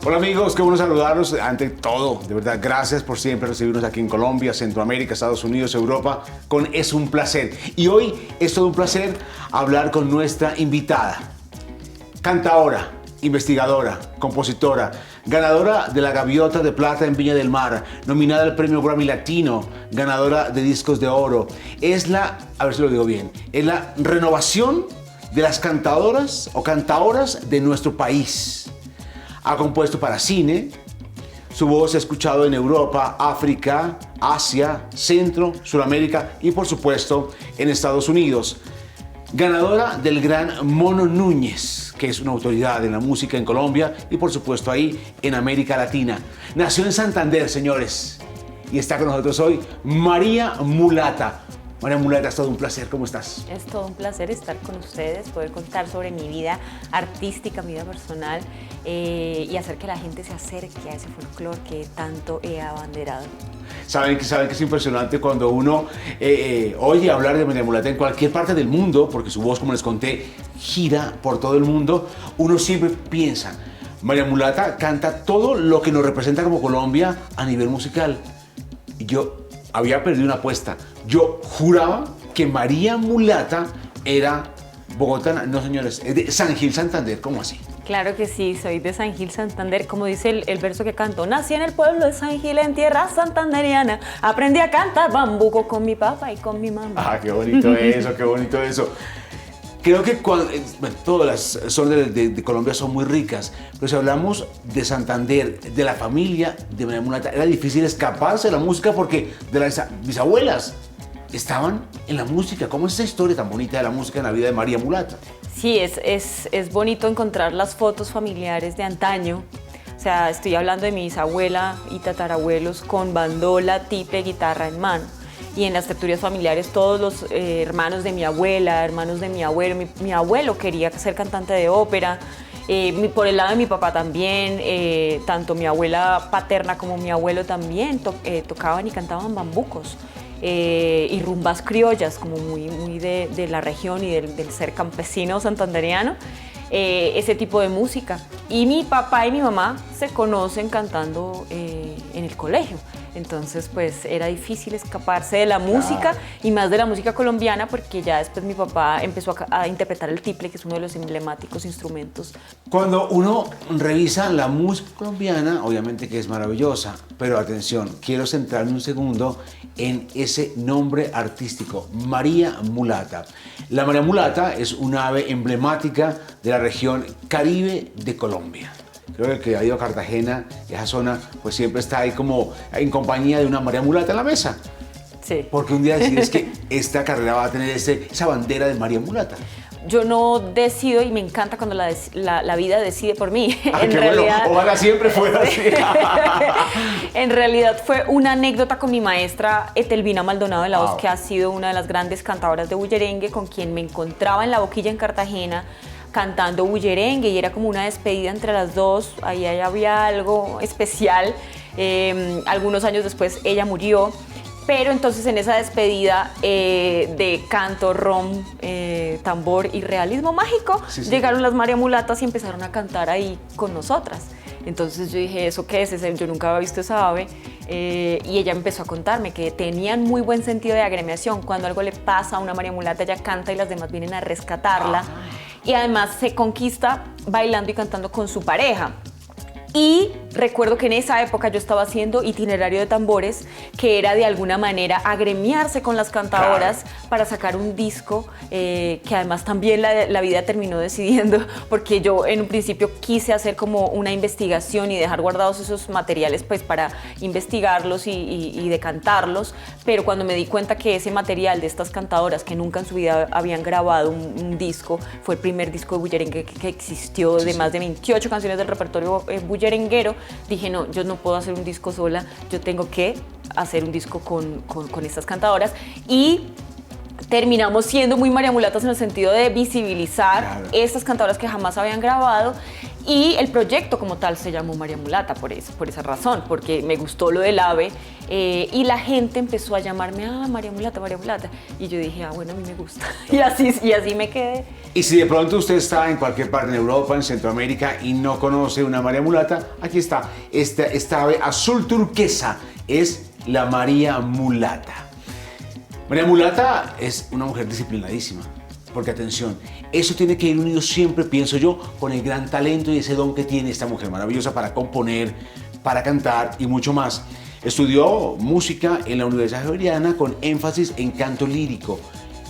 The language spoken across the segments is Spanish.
Hola amigos, qué bueno saludarlos. Ante todo, de verdad, gracias por siempre recibirnos aquí en Colombia, Centroamérica, Estados Unidos, Europa, con Es un Placer. Y hoy es todo un placer hablar con nuestra invitada, cantaora, investigadora, compositora, ganadora de la Gaviota de Plata en Viña del Mar, nominada al Premio Grammy Latino, ganadora de Discos de Oro. Es la, a ver si lo digo bien, es la renovación de las cantadoras o cantaoras de nuestro país. Ha compuesto para cine, su voz se ha escuchado en Europa, África, Asia, Centro, Suramérica y por supuesto en Estados Unidos. Ganadora del Gran Mono Núñez, que es una autoridad en la música en Colombia y por supuesto ahí en América Latina. Nació en Santander, señores, y está con nosotros hoy María Mulata. María Mulata, es todo un placer, ¿cómo estás? Es todo un placer estar con ustedes, poder contar sobre mi vida artística, mi vida personal y hacer que la gente se acerque a ese folclore que tanto he abanderado. Saben que es impresionante cuando uno oye hablar de María Mulata en cualquier parte del mundo, porque su voz, como les conté, gira por todo el mundo. Uno siempre piensa, María Mulata canta todo lo que nos representa como Colombia a nivel musical. Yo había perdido una apuesta. Yo juraba que María Mulata era bogotana. No, señores, es de San Gil, Santander. ¿Cómo así? Claro que sí, soy de San Gil, Santander. Como dice el verso que canto, nací en el pueblo de San Gil, en tierra santanderiana. Aprendí a cantar bambuco con mi papá y con mi mamá. Ah, qué bonito eso, qué bonito eso. Creo que bueno, todas las zonas de Colombia son muy ricas, pero si hablamos de Santander, de la familia de María Mulata, era difícil escaparse de la música porque de las bisabuelas estaban en la música. ¿Cómo es esa historia tan bonita de la música en la vida de María Mulata? Sí, es bonito encontrar las fotos familiares de antaño. O sea, estoy hablando de mi bisabuela y tatarabuelos con bandola, tiple, guitarra en mano. Y en las tertulias familiares todos los hermanos de mi abuela, hermanos de mi abuelo, mi abuelo quería ser cantante de ópera, por el lado de mi papá también, tanto mi abuela paterna como mi abuelo también tocaban y cantaban bambucos y rumbas criollas, como muy de la región y del ser campesino santandereano. Ese tipo de música. Y mi papá y mi mamá se conocen cantando en el colegio. Entonces, pues, era difícil escaparse de la música y más de la música colombiana porque ya después mi papá empezó a interpretar el tiple, que es uno de los emblemáticos instrumentos. Cuando uno revisa la música colombiana, obviamente que es maravillosa, pero atención, quiero centrarme un segundo en ese nombre artístico, María Mulata. La María Mulata es una ave emblemática de la región Caribe de Colombia. Creo que el que ha ido a Cartagena, esa zona, pues siempre está ahí como en compañía de una María Mulata en la mesa. Sí. Porque un día decides que esta carrera va a tener esa bandera de María Mulata. Yo no decido y me encanta cuando la vida decide por mí. En realidad, bueno, ojalá siempre fuera así. En realidad fue una anécdota con mi maestra Etelvina Maldonado de la Voz, que ha sido una de las grandes cantadoras de bullerengue, con quien me encontraba en La Boquilla en Cartagena cantando bullerengue y era como una despedida entre las dos. Ahí había algo especial. Algunos años después ella murió. Pero entonces en esa despedida de canto, rom, tambor y realismo mágico, llegaron las María Mulatas y empezaron a cantar ahí con nosotras. Entonces yo dije, ¿eso qué es? Yo nunca había visto esa ave. Y ella empezó a contarme que tenían muy buen sentido de agremiación. Cuando algo le pasa a una María Mulata, ella canta y las demás vienen a rescatarla. Y además se conquista bailando y cantando con su pareja. Y recuerdo que en esa época yo estaba haciendo itinerario de tambores, que era de alguna manera agremiarse con las cantadoras para sacar un disco, que además también la vida terminó decidiendo, porque yo en un principio quise hacer como una investigación y dejar guardados esos materiales pues para investigarlos y decantarlos, pero cuando me di cuenta que ese material de estas cantadoras que nunca en su vida habían grabado un disco, fue el primer disco de bullerengue que existió, de más de 28 canciones del repertorio bullerenguero, dije no, yo no puedo hacer un disco sola, yo tengo que hacer un disco con estas cantadoras. Y terminamos siendo muy María Mulatas en el sentido de visibilizar estas cantadoras que jamás habían grabado, y el proyecto como tal se llamó María Mulata por esa razón, porque me gustó lo del ave, y la gente empezó a llamarme María Mulata, y yo dije, bueno, a mí me gusta, y así me quedé. Y si de pronto usted está en cualquier parte en Europa, en Centroamérica y no conoce una María Mulata, aquí está, esta ave azul turquesa es la María Mulata. María Mulata es una mujer disciplinadísima, porque atención, eso tiene que ir unido siempre, pienso yo, con el gran talento y ese don que tiene esta mujer maravillosa para componer, para cantar y mucho más. Estudió música en la Universidad Javeriana con énfasis en canto lírico.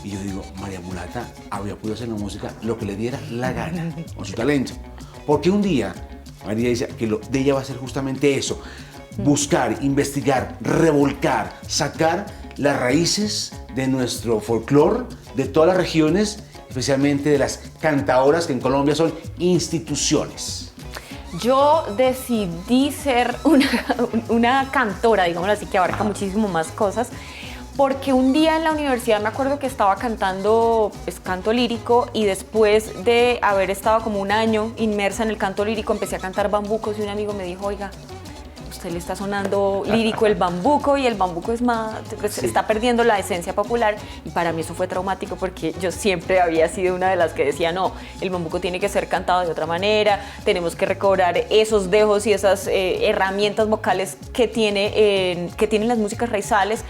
Y yo digo, María Mulata habría podido hacer en la música lo que le diera la gana, con su talento. Porque un día, María dice que lo de ella va a ser justamente eso, buscar, investigar, revolcar, sacar las raíces de nuestro folclore, de todas las regiones, especialmente de las cantadoras que en Colombia son instituciones. Yo decidí ser una cantora, digámoslo así, que abarca muchísimo más cosas, porque un día en la universidad me acuerdo que estaba cantando canto lírico, y después de haber estado como un año inmersa en el canto lírico empecé a cantar bambucos, y un amigo me dijo, oiga, usted le está sonando lírico el bambuco, y el bambuco es más, pues, está perdiendo la esencia popular. Y para mí eso fue traumático, porque yo siempre había sido una de las que decía, no, el bambuco tiene que ser cantado de otra manera, tenemos que recobrar esos dejos y esas herramientas vocales que tienen las músicas raizales.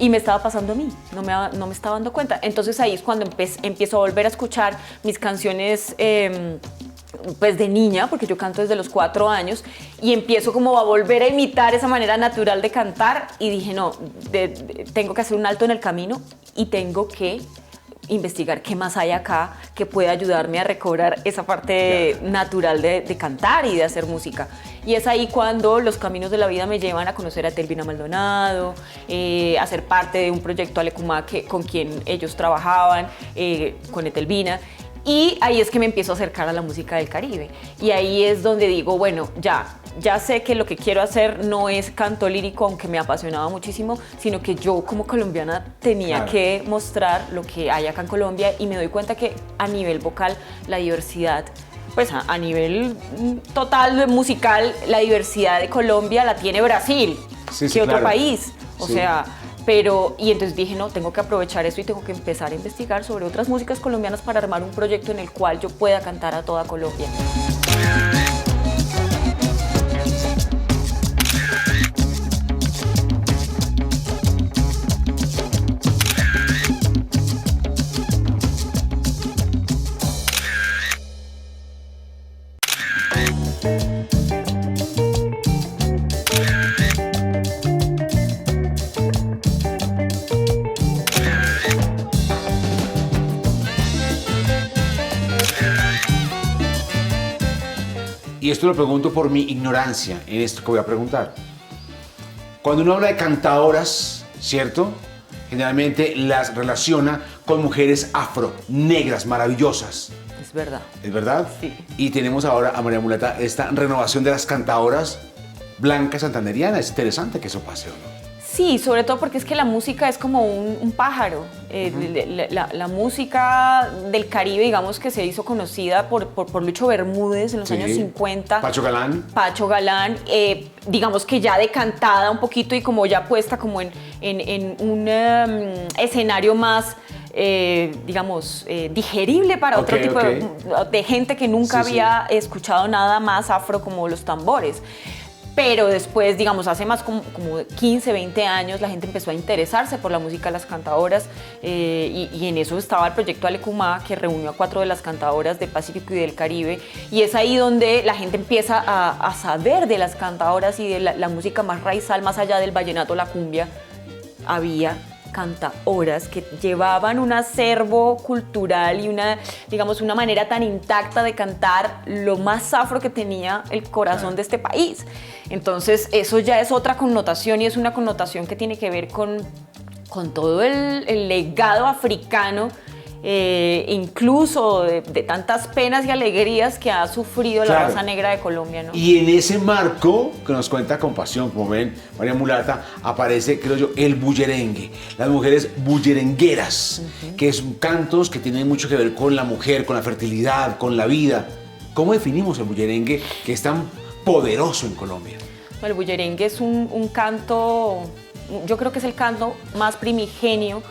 Y me estaba pasando a mí, no me estaba dando cuenta. Entonces ahí es cuando empiezo a volver a escuchar mis canciones pues de niña, porque yo canto desde los 4 años, y empiezo como a volver a imitar esa manera natural de cantar, y dije, no, tengo que hacer un alto en el camino y tengo que investigar qué más hay acá que pueda ayudarme a recobrar esa parte natural de cantar y de hacer música. Y es ahí cuando los caminos de la vida me llevan a conocer a Etelvina Maldonado, a ser parte de un proyecto Alecumá con quien ellos trabajaban, con Etelvina. Y ahí es que me empiezo a acercar a la música del Caribe. Y ahí es donde digo, bueno, ya sé que lo que quiero hacer no es canto lírico, aunque me apasionaba muchísimo, sino que yo como colombiana tenía que mostrar lo que hay acá en Colombia, y me doy cuenta que a nivel vocal la diversidad, pues a nivel total musical, la diversidad de Colombia la tiene Brasil, que otro país. O sea, y entonces dije, no, tengo que aprovechar eso y tengo que empezar a investigar sobre otras músicas colombianas para armar un proyecto en el cual yo pueda cantar a toda Colombia. Y esto lo pregunto por mi ignorancia en esto que voy a preguntar. Cuando uno habla de cantadoras, ¿cierto? Generalmente las relaciona con mujeres afro, negras, maravillosas. Es verdad. ¿Es verdad? Sí. Y tenemos ahora a María Mulata, esta renovación de las cantadoras blancas santanderianas. Es interesante que eso pase, ¿o no? Sí, sobre todo porque es que la música es como un pájaro. La música del Caribe, digamos, que se hizo conocida por Lucho Bermúdez en los años 50. Pacho Galán. Pacho Galán, digamos que ya decantada un poquito y como ya puesta como en un escenario más, digamos, digerible para otro tipo de gente que nunca había escuchado nada más afro como los tambores. Pero después, digamos, hace más como 15, 20 años, la gente empezó a interesarse por la música de las cantadoras, y en eso estaba el proyecto Alecumá, que reunió a 4 de las cantadoras del Pacífico y del Caribe, y es ahí donde la gente empieza a saber de las cantadoras y de la música más raizal, más allá del vallenato, la cumbia. Había cantadoras que llevaban un acervo cultural y una manera tan intacta de cantar lo más afro que tenía el corazón de este país. Entonces eso ya es otra connotación, y es una connotación que tiene que ver con todo el legado africano incluso de tantas penas y alegrías que ha sufrido la raza negra de Colombia, ¿no? Y en ese marco, que nos cuenta con pasión, como ven, María Mulata, aparece, creo yo, el bullerengue. Las mujeres bullerengueras, que son cantos que tienen mucho que ver con la mujer, con la fertilidad, con la vida. ¿Cómo definimos el bullerengue que es tan poderoso en Colombia? El bullerengue es un canto, yo creo que es el canto más primigenio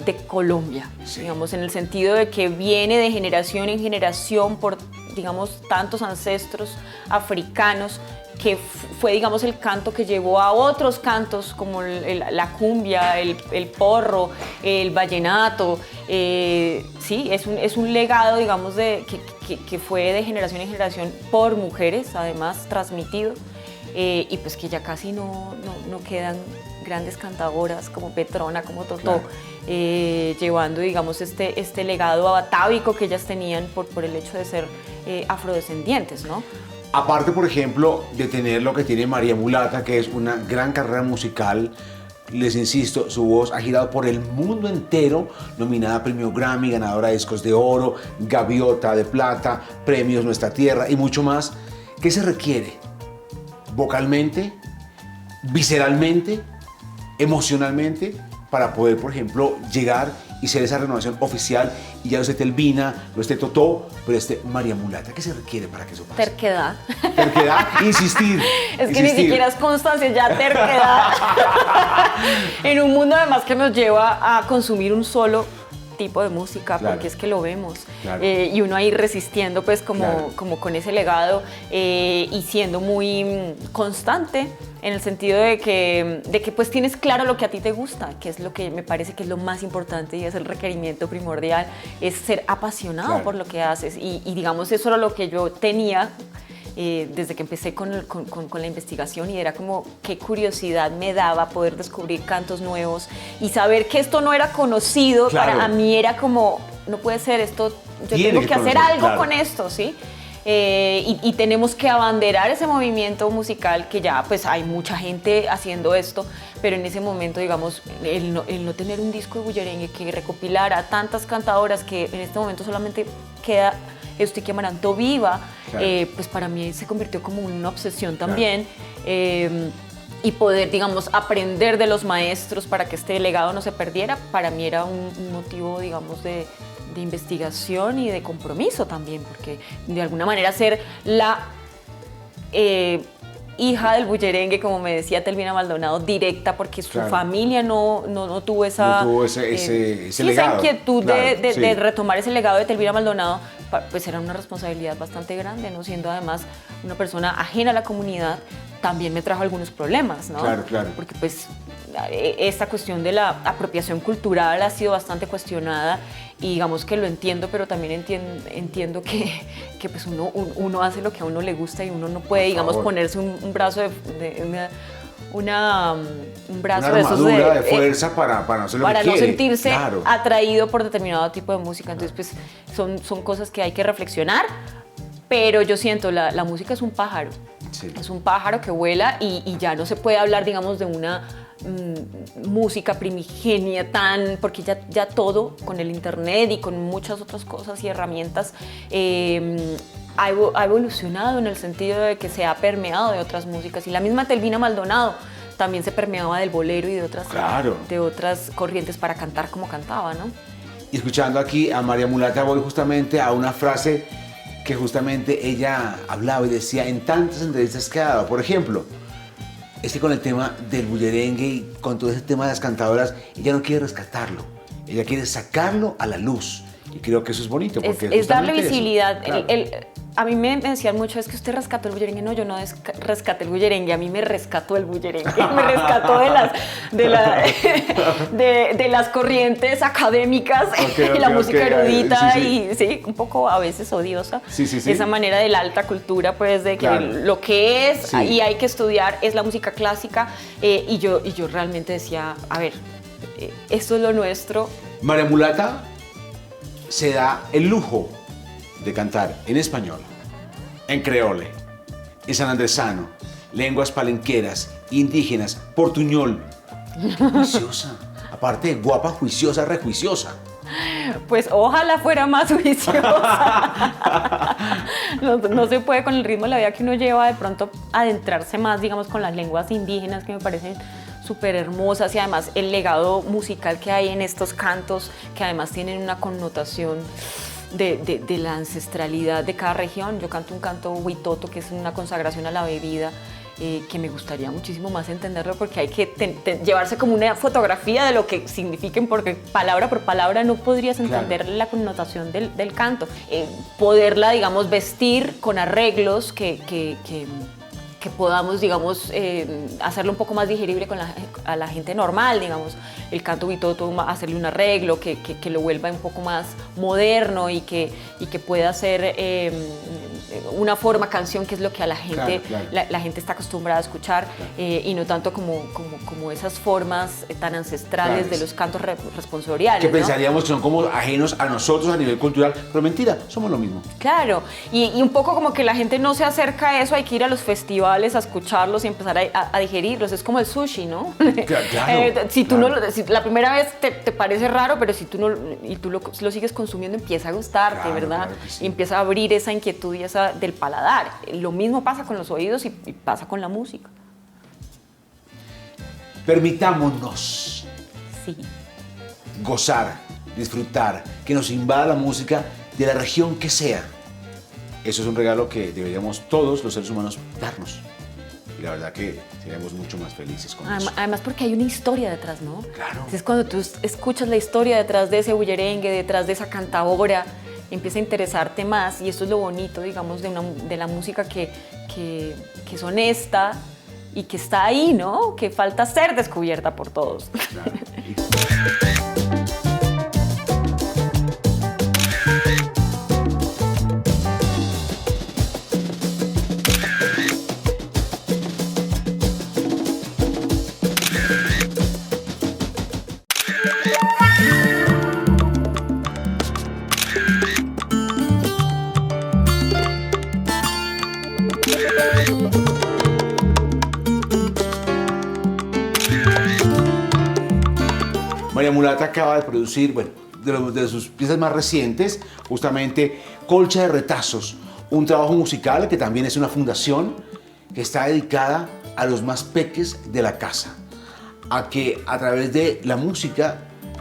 de Colombia, digamos, en el sentido de que viene de generación en generación por, digamos, tantos ancestros africanos, que fue, digamos, el canto que llevó a otros cantos como la cumbia, el porro, el vallenato. Sí, es un legado, digamos, que fue de generación en generación por mujeres, además transmitido, y pues que ya casi no quedan grandes cantadoras como Petrona, como Totó, llevando, digamos, este legado atávico que ellas tenían por el hecho de ser afrodescendientes, ¿no? Aparte, por ejemplo, de tener lo que tiene María Mulata, que es una gran carrera musical, les insisto, su voz ha girado por el mundo entero, nominada a Premio Grammy, ganadora de discos de oro, Gaviota de Plata, premios Nuestra Tierra y mucho más. ¿Qué se requiere? Vocalmente, visceralmente, emocionalmente, para poder, por ejemplo, llegar y ser esa renovación oficial, y ya no esté Telvina, no esté Totó, pero esté María Mulata. ¿Qué se requiere para que eso pase? Terquedad. Terquedad, insistir. Es que ni siquiera es constancia, ya terquedad. En un mundo además que nos lleva a consumir un solo tipo de música, porque es que lo vemos, y uno ahí resistiendo pues como con ese legado, y siendo muy constante en el sentido de que pues tienes claro lo que a ti te gusta, que es lo que me parece que es lo más importante y es el requerimiento primordial, es ser apasionado por lo que haces, y digamos eso era lo que yo tenía desde que empecé con la investigación, y era como qué curiosidad me daba poder descubrir cantos nuevos y saber que esto no era conocido. Para mí era como, no puede ser esto, yo tengo que hacer algo con esto, ¿sí? Y tenemos que abanderar ese movimiento musical, que ya pues hay mucha gente haciendo esto, pero en ese momento, digamos, el no tener un disco de bullerengue que recopilara tantas cantadoras, que en este momento solamente queda Eustiquia Amaranto viva, pues para mí se convirtió como una obsesión también, y poder, digamos, aprender de los maestros para que este legado no se perdiera, para mí era un motivo, digamos, de investigación y de compromiso también, porque de alguna manera ser la hija del bullerengue, como me decía Telvina Maldonado, directa, porque su familia no tuvo esa, ese legado, esa inquietud de retomar ese legado de Telvina Maldonado, pues era una responsabilidad bastante grande, ¿no? Siendo además una persona ajena a la comunidad, también me trajo algunos problemas, ¿no? Claro. Porque pues esta cuestión de la apropiación cultural ha sido bastante cuestionada, y digamos que lo entiendo, pero también entiendo que pues uno hace lo que a uno le gusta, y uno no puede, digamos, ponerse un brazo un brazo una armadura de fuerza para no hacer lo que quiere. Para no sentirse atraído por determinado tipo de música. Entonces, pues son cosas que hay que reflexionar, pero yo siento, la música es un pájaro. Es un pájaro que vuela, y ya no se puede hablar, digamos, de una música primigenia porque ya todo con el internet y con muchas otras cosas y herramientas ha evolucionado, en el sentido de que se ha permeado de otras músicas, y la misma Telvina Maldonado también se permeaba del bolero y de otras corrientes para cantar como cantaba, ¿no? Y escuchando aquí a María Mulata, voy justamente a una frase que justamente ella hablaba y decía en tantas entrevistas que ha dado. Por ejemplo, es que con el tema del bullerengue y con todo ese tema de las cantadoras, ella no quiere rescatarlo, ella quiere sacarlo a la luz, y creo que eso es bonito, porque es darle visibilidad. A mí me decían mucho, es que usted rescató el bullerengue. No, yo no rescaté el bullerengue, a mí me rescató el bullerengue, me rescató de las corrientes académicas, y la música erudita, y sí, un poco a veces odiosa, esa manera de la alta cultura, pues de que lo que es y hay que estudiar es la música clásica, y yo realmente decía, a ver, esto es lo nuestro. María Mulata se da el lujo de cantar en español, en creole, en sanandresano, lenguas palenqueras, indígenas, portuñol. Juiciosa, aparte guapa, juiciosa, rejuiciosa. Pues ojalá fuera más juiciosa. No se puede con el ritmo de la vida que uno lleva, de pronto adentrarse más, digamos, con las lenguas indígenas que me parecen súper hermosas, y además el legado musical que hay en estos cantos, que además tienen una connotación de la ancestralidad de cada región. Yo canto un canto huitoto, que es una consagración a la bebida, que me gustaría muchísimo más entenderlo, porque hay que llevarse como una fotografía de lo que signifiquen, porque palabra por palabra no podrías entender la connotación del canto. Poderla, digamos, vestir con arreglos que podamos, digamos, hacerlo un poco más digerible a la gente normal, digamos. El canto huitoto, hacerle un arreglo que lo vuelva un poco más moderno y que pueda ser una forma canción, que es lo que a la gente, la gente está acostumbrada a escuchar, y no tanto como esas formas tan ancestrales de los cantos responsoriales, que pensaríamos que son como ajenos a nosotros a nivel cultural, pero mentira, somos lo mismo. Claro, y un poco como que la gente no se acerca a eso, hay que ir a los festivales a escucharlos y empezar a digerirlos. Es como el sushi, ¿no? Claro, si tú si la primera vez te parece raro, pero si tú lo sigues consumiendo, empieza a gustarte, ¿verdad? Claro que sí. Y empieza a abrir esa inquietud y esa del paladar. Lo mismo pasa con los oídos y pasa con la música. Permitámonos gozar, disfrutar, que nos invada la música de la región que sea. Eso es un regalo que deberíamos todos los seres humanos darnos. Y la verdad que seríamos mucho más felices con eso. Además porque hay una historia detrás, ¿no? Claro. Entonces cuando tú escuchas la historia detrás de ese bullerengue, detrás de esa cantadora, empieza a interesarte más, y esto es lo bonito, digamos, de la música que es honesta y que está ahí, ¿no? Que falta ser descubierta por todos. Claro. María Mulata acaba de producir, bueno, de sus piezas más recientes, justamente Colcha de Retazos, un trabajo musical que también es una fundación que está dedicada a los más peques de la casa, a que a través de la música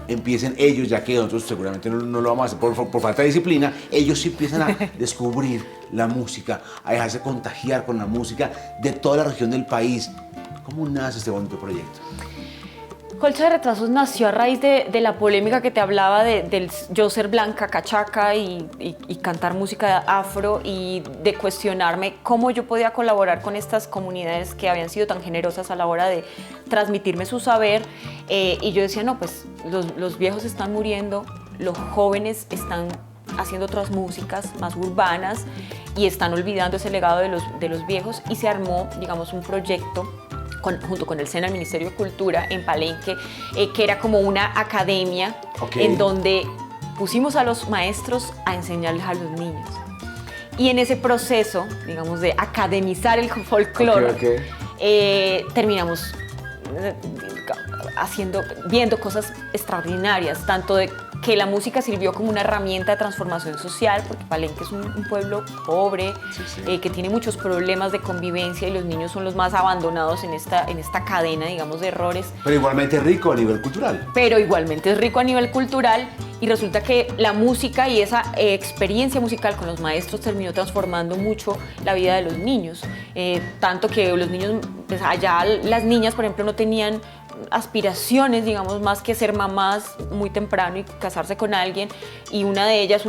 empiecen ellos, ya que nosotros seguramente no lo vamos a hacer por falta de disciplina, ellos sí empiezan a descubrir la música, a dejarse contagiar con la música de toda la región del país. ¿Cómo nace este bonito proyecto? Colcha de Retazos nació a raíz de la polémica que te hablaba del yo ser blanca, cachaca y cantar música afro, y de cuestionarme cómo yo podía colaborar con estas comunidades que habían sido tan generosas a la hora de transmitirme su saber. Y yo decía, no, pues los viejos están muriendo, los jóvenes están haciendo otras músicas más urbanas y están olvidando ese legado de los viejos, y se armó, digamos, un proyecto junto con el SENA, el Ministerio de Cultura, en Palenque, que era como una academia en donde pusimos a los maestros a enseñarles a los niños. Y en ese proceso, digamos, de academizar el folclore, terminamos viendo cosas extraordinarias, tanto de que la música sirvió como una herramienta de transformación social, porque Palenque es un pueblo pobre, que tiene muchos problemas de convivencia, y los niños son los más abandonados en esta cadena, digamos, de errores. Pero igualmente rico a nivel cultural. Pero igualmente es rico a nivel cultural, y resulta que la música y esa experiencia musical con los maestros terminó transformando mucho la vida de los niños. Tanto que los niños, pues allá las niñas, por ejemplo, no tenían aspiraciones, digamos, más que ser mamás muy temprano y casarse con alguien, y una de ellas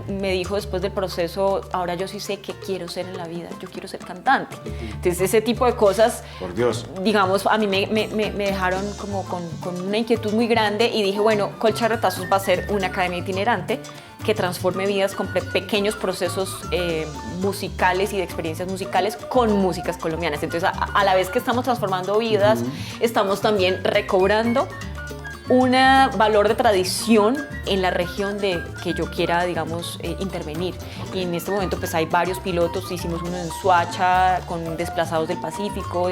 me dijo después del proceso, ahora yo sí sé qué quiero ser en la vida, yo quiero ser cantante. Entonces ese tipo de cosas, por Dios, digamos, a mí me dejaron como con una inquietud muy grande, y dije, bueno, Colcha de Retazos va a ser una academia itinerante que transforme vidas con pequeños procesos musicales y de experiencias musicales con músicas colombianas. Entonces, a la vez que estamos transformando vidas, estamos también recobrando un valor de tradición en la región de que yo quiera, digamos, intervenir. Y en este momento pues hay varios pilotos, hicimos uno en Soacha con desplazados del Pacífico,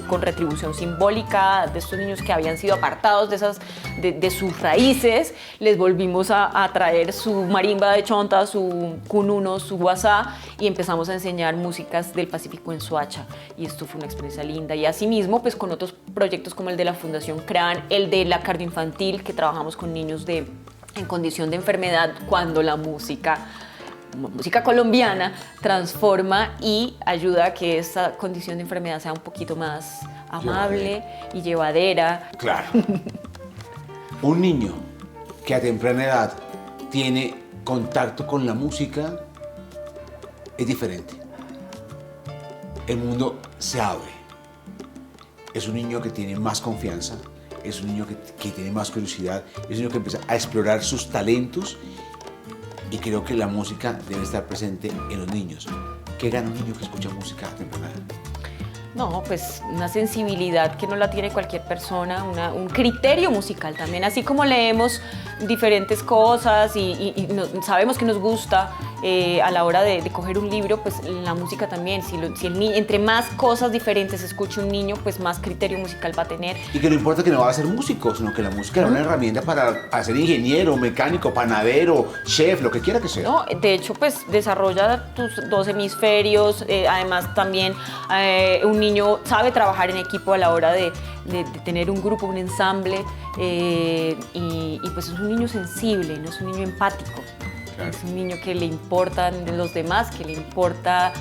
con retribución simbólica de estos niños que habían sido apartados de sus raíces, les volvimos a traer su marimba de chonta, su cununo, su guasá, y empezamos a enseñar músicas del Pacífico en Soacha, y esto fue una experiencia linda. Y asimismo pues con otros proyectos como el de la Fundación CRAN, el de la cardioinfantil, que trabajamos con niños en condición de enfermedad, cuando la música colombiana transforma y ayuda a que esta condición de enfermedad sea un poquito más amable y llevadera. Claro. Un niño que a temprana edad tiene contacto con la música es diferente. El mundo se abre. Es un niño que tiene más confianza, es un niño que tiene más curiosidad, es un niño que empieza a explorar sus talentos, y creo que la música debe estar presente en los niños. ¿Qué gana un niño que escucha música a temprana edad? No, pues una sensibilidad que no la tiene cualquier persona, un criterio musical también, así como leemos diferentes cosas y sabemos que nos gusta a la hora de coger un libro, pues la música también. Si entre más cosas diferentes escuche un niño, pues más criterio musical va a tener. Y que no importa que no va a ser músico, sino que la música es una herramienta para ser ingeniero, mecánico, panadero, chef, lo que quiera que sea. No, de hecho, pues desarrolla tus dos hemisferios. Además, también un niño sabe trabajar en equipo a la hora de tener un grupo, un ensamble, y pues es un niño sensible, no es un niño empático. Claro. Es un niño que le importan los demás, que le importa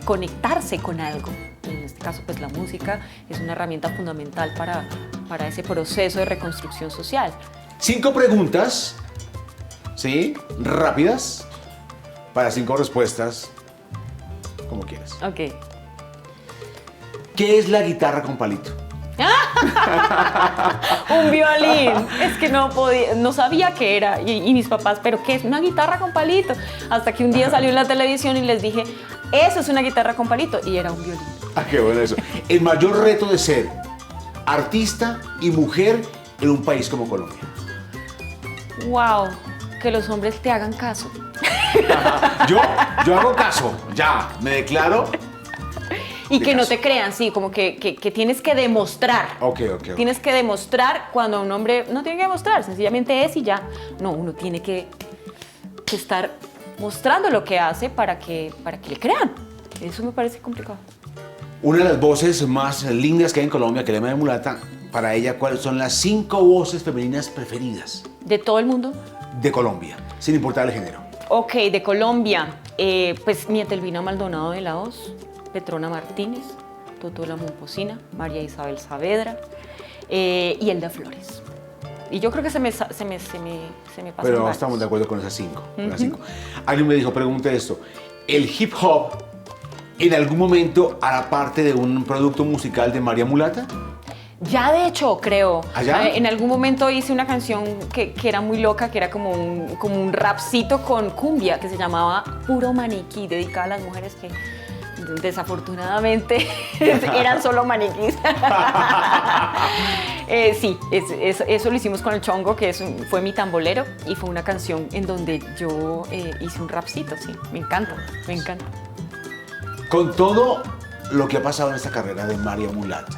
conectarse con algo. En este caso, pues la música es una herramienta fundamental para ese proceso de reconstrucción social. 5 preguntas, ¿sí? Rápidas, para 5 respuestas, como quieras. Ok. ¿Qué es la guitarra con palito? Un violín. Es que no sabía qué era. Y mis papás, ¿pero qué es? Una guitarra con palito. Hasta que un día salió en la televisión y les dije, eso es una guitarra con palito. Y era un violín. Ah, qué bueno eso. El mayor reto de ser artista y mujer en un país como Colombia. Wow, que los hombres te hagan caso. Yo hago caso, ya, me declaro. Y que no te crean, sí, como que tienes que demostrar. Ok. Tienes que demostrar cuando un hombre no tiene que demostrar, sencillamente es y ya. No, uno tiene que estar mostrando lo que hace para que le crean. Eso me parece complicado. Una de las voces más lindas que hay en Colombia, que es la María Mulata, para ella, ¿cuáles son las 5 voces femeninas preferidas? ¿De todo el mundo? De Colombia, sin importar el género. Ok, de Colombia, pues mi Etelvina Maldonado de la Voz, Petrona Martínez, Totola Momposina, María Isabel Saavedra y Elda Flores. Y yo creo que se me pasa. Pero no estamos de acuerdo con esas 5. Alguien me dijo, pregunte esto, ¿el hip hop en algún momento hará parte de un producto musical de María Mulata? Ya de hecho, creo. ¿Allá? En algún momento hice una canción que era muy loca, que era como un rapcito con cumbia, que se llamaba Puro Maniquí, dedicada a las mujeres que desafortunadamente eran solo maniquís. Sí, eso lo hicimos con el Chongo, que fue mi tambolero, y fue una canción en donde yo hice un rapcito, sí. Me encanta. Con todo lo que ha pasado en esta carrera de María Mulata,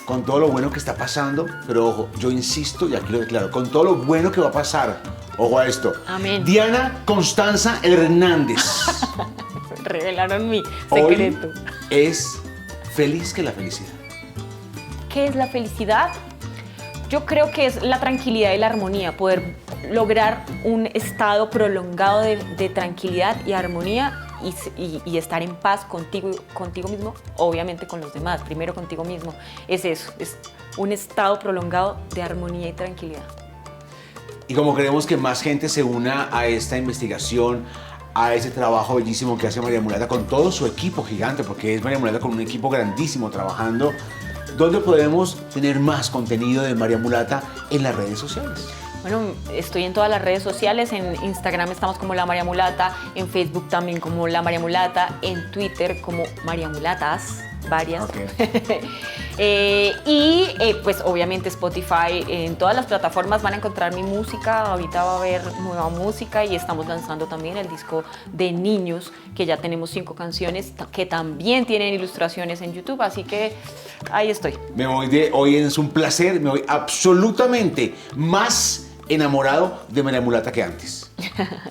con todo lo bueno que está pasando, pero ojo, yo insisto y aquí lo declaro, con todo lo bueno que va a pasar, ojo a esto. Amén. Diana Constanza Hernández. Revelaron mi secreto. Hoy es feliz que la felicidad. ¿Qué es la felicidad? Yo creo que es la tranquilidad y la armonía, poder lograr un estado prolongado de tranquilidad y armonía y estar en paz contigo mismo, obviamente con los demás, primero contigo mismo. Es eso, es un estado prolongado de armonía y tranquilidad. Y como queremos que más gente se una a esta investigación, a ese trabajo bellísimo que hace María Mulata con todo su equipo gigante, porque es María Mulata con un equipo grandísimo trabajando, ¿dónde podemos tener más contenido de María Mulata en las redes sociales? Bueno, estoy en todas las redes sociales, en Instagram estamos como La María Mulata, en Facebook también como La María Mulata, en Twitter como María Mulatas, varias. Okay. Pues obviamente Spotify, en todas las plataformas van a encontrar mi música. Ahorita va a haber nueva música y estamos lanzando también el disco de niños, que ya tenemos 5 canciones que también tienen ilustraciones en YouTube, así que ahí estoy. Me voy de hoy, es un placer, me voy absolutamente más enamorado de María Mulata que antes.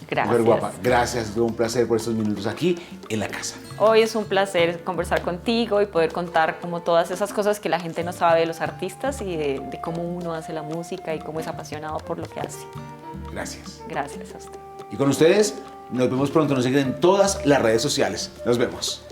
Gracias. Mujer guapa, gracias, fue un placer por estos minutos aquí en la casa. Hoy es un placer conversar contigo y poder contar como todas esas cosas que la gente no sabe de los artistas y de cómo uno hace la música y cómo es apasionado por lo que hace. Gracias. Gracias a usted. Y con ustedes nos vemos pronto, nos siguen en todas las redes sociales. Nos vemos.